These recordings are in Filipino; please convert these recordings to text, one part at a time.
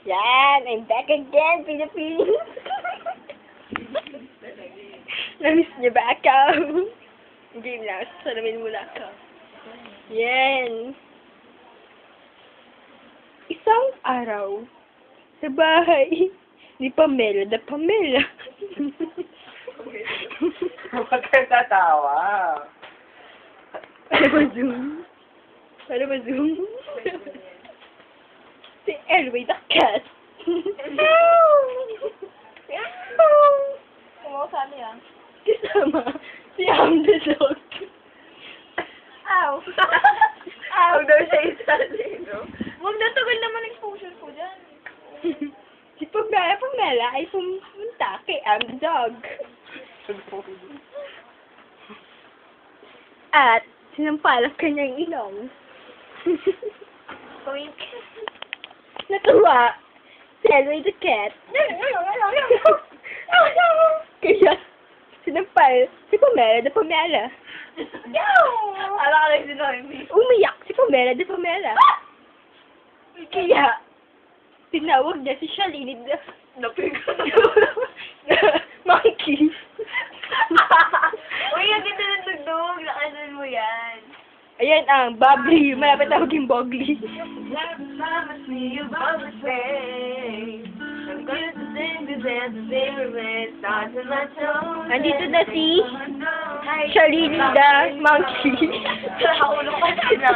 Yan, I'm back again, Philippines. Namiss niyo ba ako? Game lang, salamin muna ako. Yan. Isang araw, sa bahay ni Pamela na Pamela. Huwag kayo tatawa. Para ba-zoom? Para ba-zoom? Si Elway the cat. Kumakaw niya. Kasama si Am the dog. Ow! Huwag daw siya isali, no? Huwag na, tagal naman exposure ko dyan. Si Pamela ay pumunta kay Am the dog. At sinampalak kanyang ilong. Wink. Natuwa si Elway the cat. Kaya sinampal si Pamela na Pamela. Ala ka lang sinoy. Umiyak si Pamela na Pamela. Kaya tinawag niya si Shalini the monkey. Uy, yung ganda ng tugtog. Lakasan mo yan. Ayan ang bubbly. Malapit na maging bogly. Andito na si Shalini the monkey. Nakaulong ka na.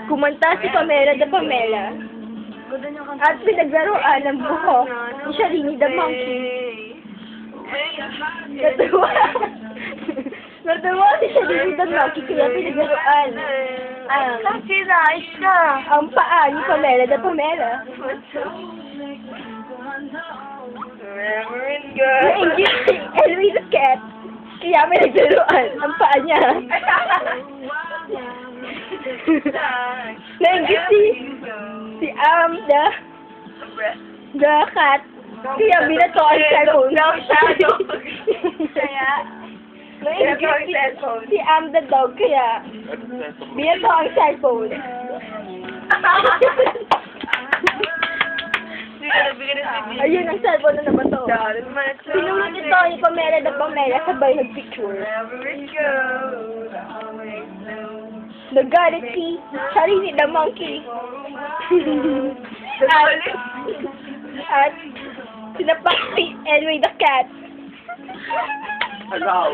Kumanta si Pamela the Pamela. At pinaglaruan ng buho ni Shalini the monkey. Natuwa. Natuwa si Shalini the monkey kaya pinaglaruan Kasi nice ka. ang paa ni Pamela the Pamela. Memories good. Nainggit si Elway the cat kaya pinaglaruan ang paa niya. Nainggit si the cat kaya binato ang cellphone. Kaya, Nainggit si the dog kaya binato ang cellphone. Ayun ang cellphone na naman to. Sinunod ito ni Pamela na Pamela sabay nag-picture. Nagalit si Shalini the monkey. At sinapak si Elway the cat. Araw.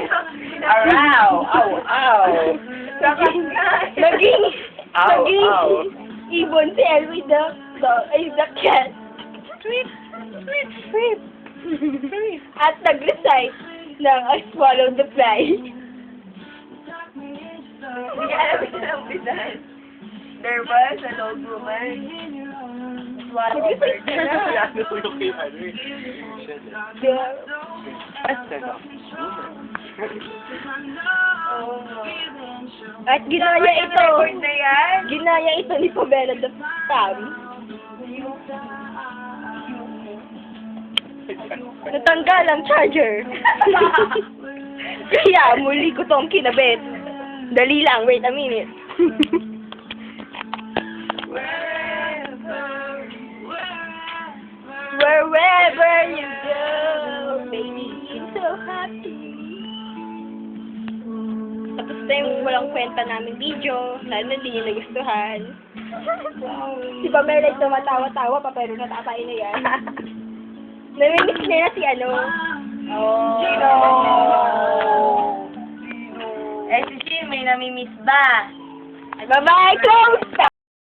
Araw. Aw, aw. Naging Ow, ow. ibon si Elway the cat. Sweep. At nag-recite ng I swallowed the fly. There was an old woman. Swallow a bird. Ano ko yung kay ano eh. At ginaya ito. Record na yan. Ginaya ito ni Pamela the Tam. Natanggal ang charger. Kaya muli ko tong kinabit. Dali lang, wait a minute. Wherever you go, baby, I'm so happy. Tapos na yung walang kwenta namin video, lalo na hindi niyo nagustuhan. Si Pamela ay tumatawa-tawa pa, pero natatay na yan. Naminis niya na si ano. Sino? Eh, si Jim, may namimiss ba? Bye-bye, close!